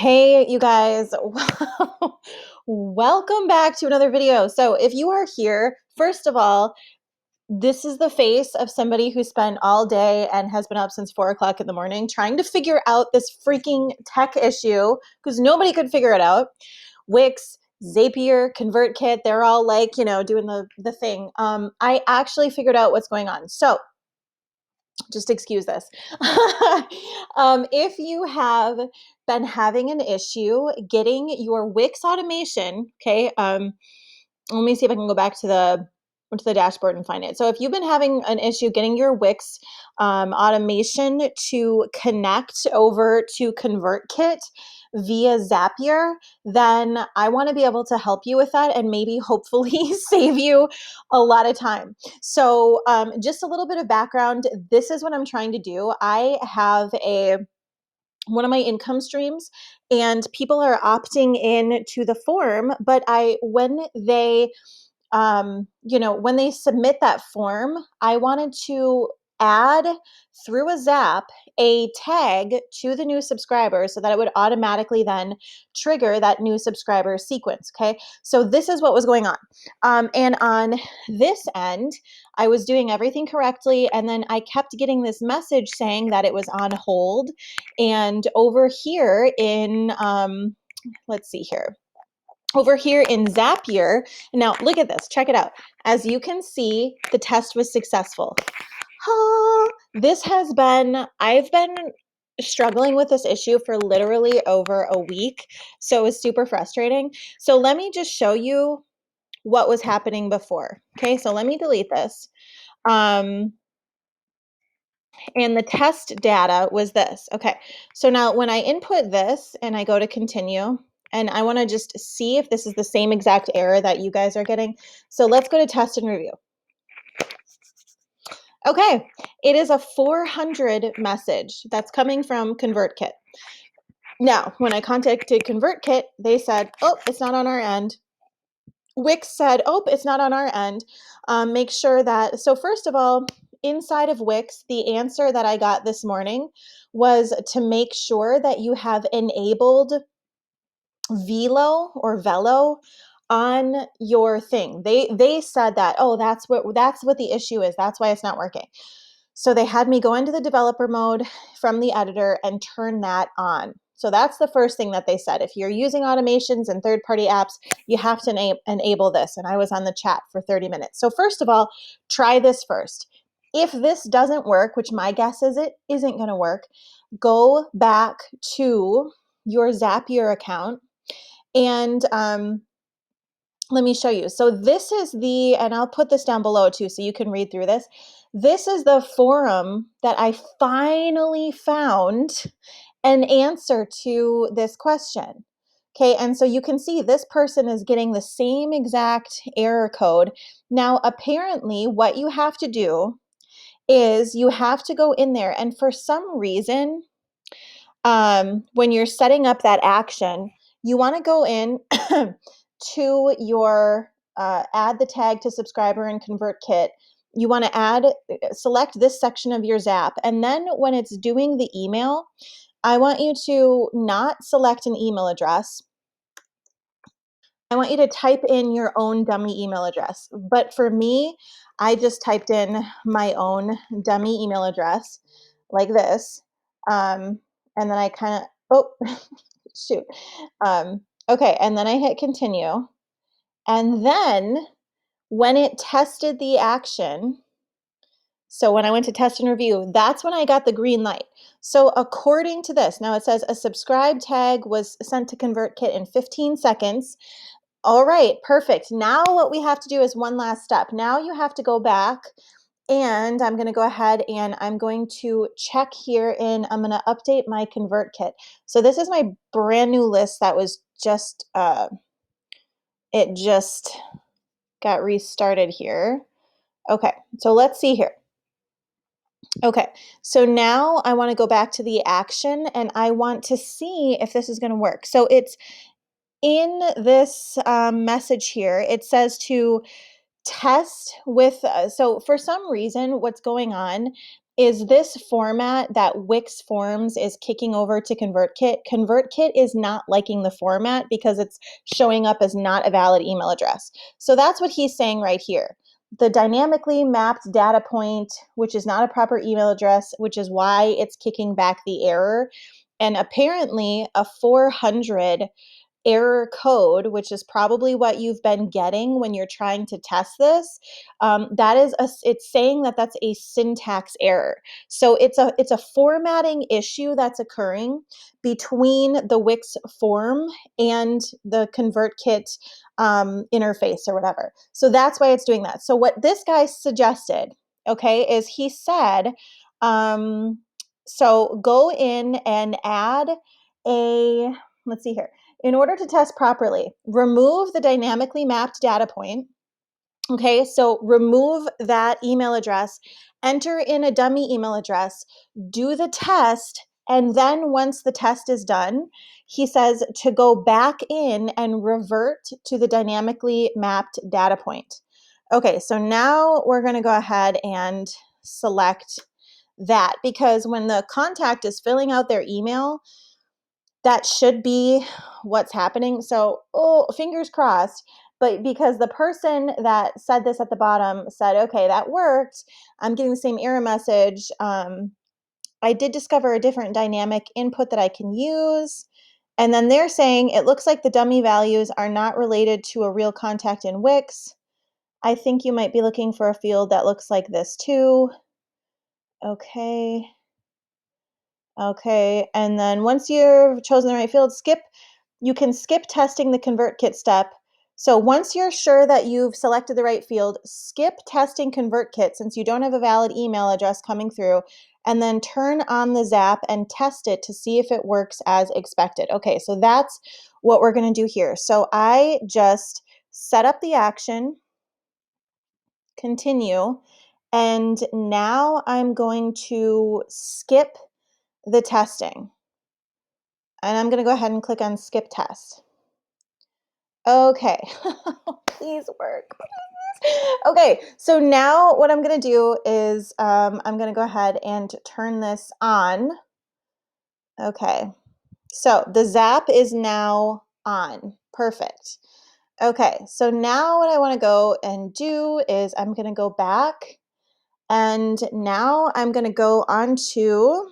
Hey, you guys, welcome back to another video. So if you are here, first of all, this is the face of somebody who spent all day and has been up since 4 o'clock in the morning trying to figure out this freaking tech issue because nobody could figure it out. Wix, Zapier, Convertkit, they're all like, doing the thing. I actually figured out what's going on. So just excuse this. If you have been having an issue getting your Wix automation, okay, let me see if I can go back to the dashboard and find it. So if you've been having an issue getting your Wix automation to connect over to ConvertKit via Zapier, then I want to be able to help you with that and maybe hopefully save you a lot of time. So just a little bit of background. This is what I'm trying to do. I have one of my income streams and people are opting in to the form, but when they submit that form, I wanted to add through a Zap a tag to the new subscriber so that it would automatically then trigger that new subscriber sequence. Okay. So this is what was going on. And on this end, I was doing everything correctly. And then I kept getting this message saying that it was on hold. And over here in, let's see here. Over here in Zapier, now look at this, check it out. As you can see, the test was successful. I've been struggling with this issue for literally over a week, so it's super frustrating. So let me just show you what was happening before. Okay, so let me delete this. And the test data was this. Okay, so now when I input this and I go to continue, and I want to just see if this is the same exact error that you guys are getting. So let's go to test and review. Okay, it is a 400 message that's coming from ConvertKit. Now, when I contacted ConvertKit, they said, oh, it's not on our end. Wix said, oh, it's not on our end. Make sure that, so first of all, inside of Wix, the answer that I got this morning was to make sure that you have enabled Velo on your thing. They said that, oh, that's what the issue is. That's why it's not working. So they had me go into the developer mode from the editor and turn that on. So that's the first thing that they said. If you're using automations and third-party apps, you have to enable this. And I was on the chat for 30 minutes. So first of all, try this first. If this doesn't work, which my guess is it isn't going to work, go back to your Zapier account and let me show you. So this is and I'll put this down below too, so you can read through this. This is the forum that I finally found an answer to this question. Okay, and so you can see this person is getting the same exact error code. Now, apparently what you have to do is you have to go in there, and for some reason, when you're setting up that action, you want to go in to your add the tag to subscriber and ConvertKit. You want to select this section of your Zap. And then when it's doing the email, I want you to not select an email address. I want you to type in your own dummy email address. But for me, I just typed in my own dummy email address like this. And then I kind of, oh, shoot. Okay, and then I hit continue. And then when it tested the action, so when I went to test and review, that's when I got the green light. So according to this, now it says a subscribe tag was sent to ConvertKit in 15 seconds. All right, perfect. Now what we have to do is one last step. Now you have to go back and I'm going to go ahead and I'm going to check here I'm going to update my ConvertKit. So this is my brand new list that was just, it just got restarted here. Okay, so let's see here. Okay, so now I want to go back to the action and I want to see if this is going to work. So it's in this message here, it says to test with, so for some reason, what's going on is this format that Wix Forms is kicking over to Convertkit. Convertkit is not liking the format because it's showing up as not a valid email address. So that's what he's saying right here. The dynamically mapped data point, which is not a proper email address, which is why it's kicking back the error. And apparently a 400 error code, which is probably what you've been getting when you're trying to test this, it's saying that that's a syntax error. So it's a formatting issue that's occurring between the Wix form and the ConvertKit interface or whatever. So that's why it's doing that. So what this guy suggested, okay, is he said, so go in and add a, let's see here. In order to test properly, remove the dynamically mapped data point. Okay, so remove that email address, enter in a dummy email address, do the test, and then once the test is done, he says to go back in and revert to the dynamically mapped data point. Okay, so now we're going to go ahead and select that, because when the contact is filling out their email, that should be what's happening. So, fingers crossed. But because the person that said this at the bottom said, okay, that worked, I'm getting the same error message. I did discover a different dynamic input that I can use. And then they're saying, it looks like the dummy values are not related to a real contact in Wix. I think you might be looking for a field that looks like this too. Okay. Okay, and then once you've chosen the right field, you can skip testing the ConvertKit step. So once you're sure that you've selected the right field, skip testing ConvertKit since you don't have a valid email address coming through, and then turn on the Zap and test it to see if it works as expected. Okay, so that's what we're going to do here. So I just set up the action, continue, and now I'm going to skip the testing. And I'm going to go ahead and click on skip test. Okay, please work. Okay, so now what I'm going to do is I'm going to go ahead and turn this on. Okay, so the Zap is now on. Perfect. Okay, so now what I want to go and do is I'm going to go back, and now I'm going to go onto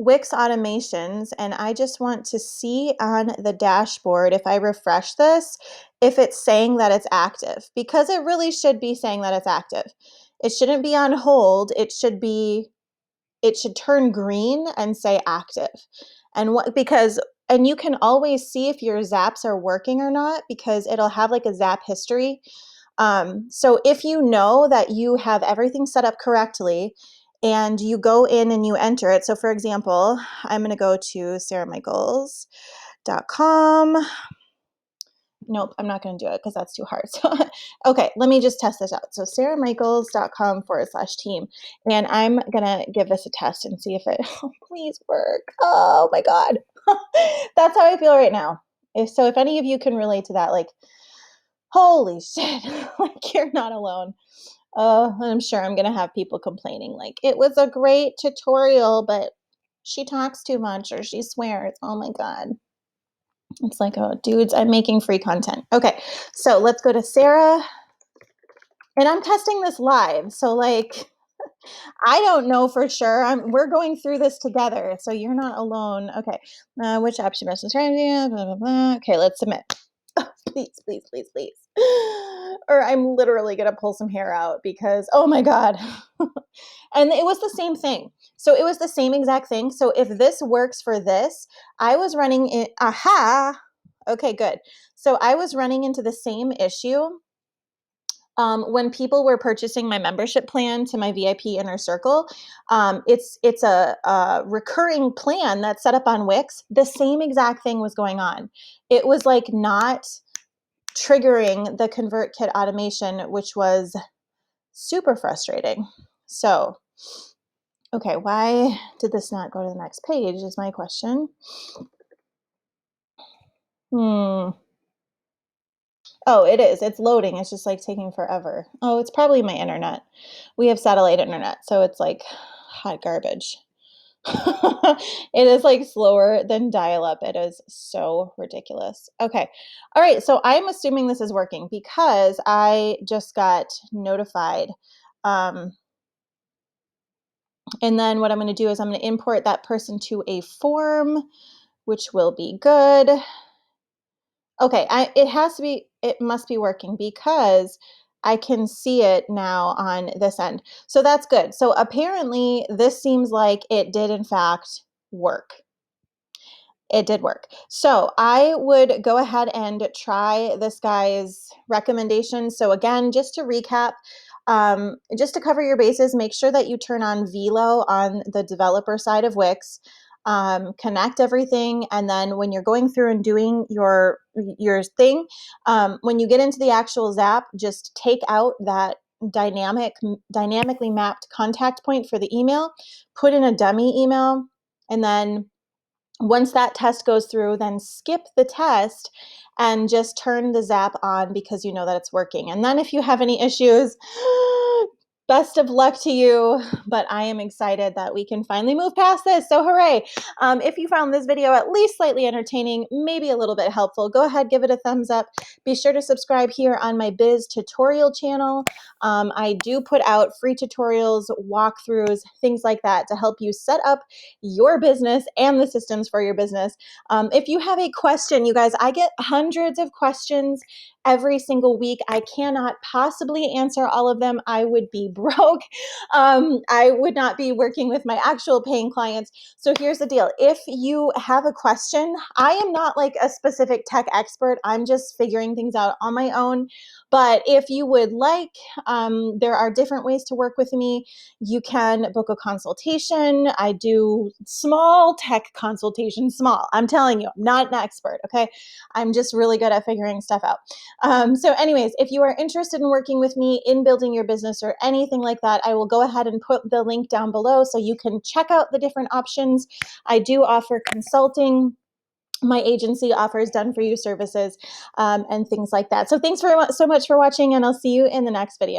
Wix Automations, and I just want to see on the dashboard, if I refresh this, if it's saying that it's active, because it really should be saying that it's active. It shouldn't be on hold. It should turn green and say active. And and you can always see if your Zaps are working or not, because it'll have like a Zap history. So if you know that you have everything set up correctly and you go in and you enter it. So for example, I'm going to go to sarahmichaels.com. Nope, I'm not going to do it because that's too hard. So, okay, let me just test this out. So sarahmichaels.com/team. And I'm going to give this a test and see if it, please work. Oh my God. That's how I feel right now. If any of you can relate to that, like, holy shit, like you're not alone. I'm sure I'm going to have people complaining like, it was a great tutorial, but she talks too much or she swears. Oh my God. It's like, oh, dudes, I'm making free content. Okay, so let's go to Sarah. And I'm testing this live. So like, I don't know for sure. We're going through this together. So you're not alone. Okay, which app should message? Blah, blah, blah. Okay, let's submit. Please, please, please, please. Or I'm literally going to pull some hair out because, oh my God. And it was the same thing. So it was the same exact thing. So if this works for this, I was running it. Aha. Okay, good. So I was running into the same issue when people were purchasing my membership plan to my VIP Inner Circle. It's a recurring plan that's set up on Wix. The same exact thing was going on. It was like not triggering the ConvertKit automation, which was super frustrating. So, okay, why did this not go to the next page is my question. Oh, it is. It's loading. It's just like taking forever. Oh, it's probably my internet. We have satellite internet, so it's like hot garbage. It is like slower than dial up. It is so ridiculous. Okay. All right. So I'm assuming this is working because I just got notified. Um, and then what I'm going to do is I'm going to import that person to a form, which will be good. Okay, it must be working because I can see it now on this end. So that's good. So apparently this seems like it did in fact work. It did work. So I would go ahead and try this guy's recommendation. So again, just to recap, just to cover your bases, make sure that you turn on Velo on the developer side of Wix, connect everything, and then when you're going through and doing your thing, when you get into the actual Zap, just take out that dynamically mapped contact point for the email, put in a dummy email, and then once that test goes through, then skip the test and just turn the Zap on because you know that it's working. And then if you have any issues, best of luck to you, but I am excited that we can finally move past this. So hooray. If you found this video at least slightly entertaining, maybe a little bit helpful, go ahead, give it a thumbs up. Be sure to subscribe here on my biz tutorial channel. I do put out free tutorials, walkthroughs, things like that to help you set up your business and the systems for your business. If you have a question, you guys, I get hundreds of questions every single week. I cannot possibly answer all of them. I would be broke. I would not be working with my actual paying clients. So here's the deal. If you have a question, I am not like a specific tech expert. I'm just figuring things out on my own. But if you would like, there are different ways to work with me. You can book a consultation. I do small tech consultations, small. I'm telling you, I'm not an expert, okay? I'm just really good at figuring stuff out. So anyways, if you are interested in working with me in building your business or anything like that, I will go ahead and put the link down below so you can check out the different options. I do offer consulting. My agency offers done-for-you services and things like that. So thanks so much for watching, and I'll see you in the next video.